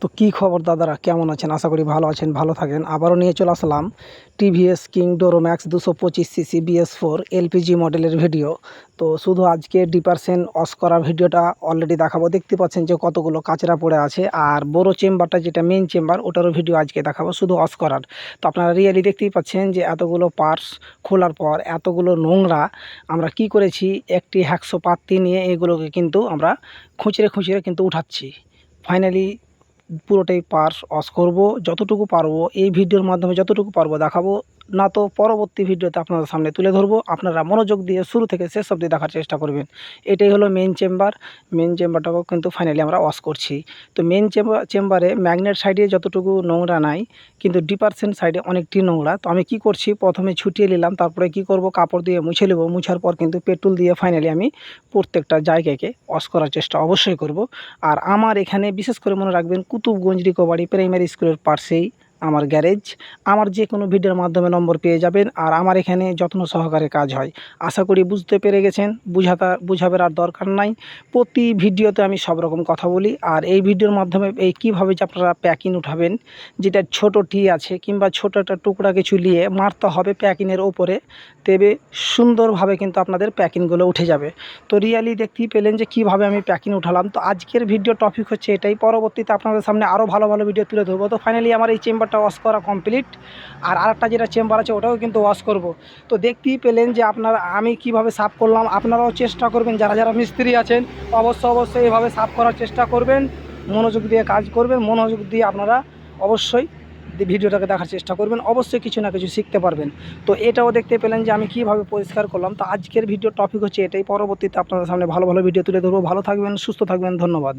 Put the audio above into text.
তো কি খবর দাদারা, কেমন আছেন? আশা করি ভালো আছেন, ভালো থাকেন। আবারও নিয়ে চলে আসলাম TVS king Duramax 225 CC BS4 LPG মডেলের ভিডিও। তো শুধু আজকে ডিপারসেন অস করা ভিডিওটা অলরেডি দেখাবো। দেখতে পাচ্ছেন যে কতগুলো কাচরা পড়ে আছে, আর বড় চেম্বারটা যেটা মেইন চেম্বার ওটারও ভিডিও আজকে দেখাবো শুধু অস করার। তো আপনারা রিয়েলি দেখতেই পাচ্ছেন যে এতগুলো পার্টস খোলার পর এতগুলো নোংরা আমরা কি করেছি, একটি হ্যাকসো পাত্তি নিয়ে এগুলোকে কিন্তু আমরা খুঁচড়ে খুঁচড়ে কিন্তু উঠাচ্ছি। ফাইনালি পুরোটাই পার্স অস করব, যতটুকু পারবো এই ভিডিওর মাধ্যমে যতটুকু পারবো দেখাবো, না তো পরবর্তী ভিডিওতে আপনাদের সামনে তুলে ধরবো। আপনারা মনোযোগ দিয়ে শুরু থেকে শেষ অবধি দেখার চেষ্টা করবেন। এটাই হলো মেন চেম্বার। মেন চেম্বারটাকেও কিন্তু ফাইনালি আমরা ওয়াশ করছি। তো মেন চেম্বারে ম্যাগনেট সাইডে যতটুকু নোংরা নাই, কিন্তু ডিপারসেন্ট সাইডে অনেকটি নোংরা। তো আমি কি করছি, প্রথমে ছুটিয়ে নিলাম, তারপরে কি করব, কাপড় দিয়ে মুছে নেব। মুছার পর কিন্তু পেট্রোল দিয়ে ফাইনালি আমি প্রত্যেকটা জায়গাকে ওয়াশ করার চেষ্টা অবশ্যই করব। আর আমার এখানে বিশেষ করে মনে রাখবেন, কুতুবগঞ্জ রিকোভারি প্রাইমারি স্কুলের পাশেই আমার গ্যারেজ। আমার যে কোনো ভিডিওর মাধ্যমে নম্বর পেয়ে যাবেন। আর আমার এখানে যত্ন সহকারে কাজ হয়। আশা করি বুঝতে পেরে গেছেন, বুঝাবার আর দরকার নাই। প্রতি ভিডিওতে আমি সব রকম কথা বলি। আর এই ভিডিওর মাধ্যমে এই কীভাবে যে আপনারা প্যাকিং উঠাবেন, যেটা ছোট টি আছে কিংবা ছোট একটা টুকরা কিছু নিয়ে মারতে হবে প্যাকিংয়ের ওপরে, তবে সুন্দরভাবে কিন্তু আপনাদের প্যাকিংগুলো উঠে যাবে। তো রিয়ালি দেখতেই পেলেন যে কীভাবে আমি প্যাকিং উঠালাম। তো আজকের ভিডিও টপিক হচ্ছে এটাই। পরবর্তীতে আপনাদের সামনে আরও ভালো ভালো ভিডিও তুলে ধরবো। তো ফাইনালি আমার এই চেম্বারটা ওয়াশ করা কমপ্লিট। আর আরেকটা যেটা চেম্বার আছে ওটাও কিন্তু ওয়াশ করব। তো দেখতেই পেলেন যে আপনারা আমি কিভাবে সাফ করলাম। আপনারাও চেষ্টা করবেন, যারা যারা মিস্ত্রি আছেন অবশ্যই এভাবে সাফ করার চেষ্টা করবেন। মনোযোগ দিয়ে কাজ করবেন, মনোযোগ দিয়ে আপনারা অবশ্যই ভিডিওটাকে দেখার চেষ্টা করবেন। অবশ্যই কিছু না কিছু শিখতে পারবেন। তো এটাও দেখতে পেলেন যে আমি কীভাবে পরিষ্কার করলাম। তো আজকের ভিডিও টপিক হচ্ছে এটাই। পরবর্তীতে আপনাদের সামনে ভালো ভালো ভিডিও তুলে ধরবো। ভালো থাকবেন, সুস্থ থাকবেন, ধন্যবাদ।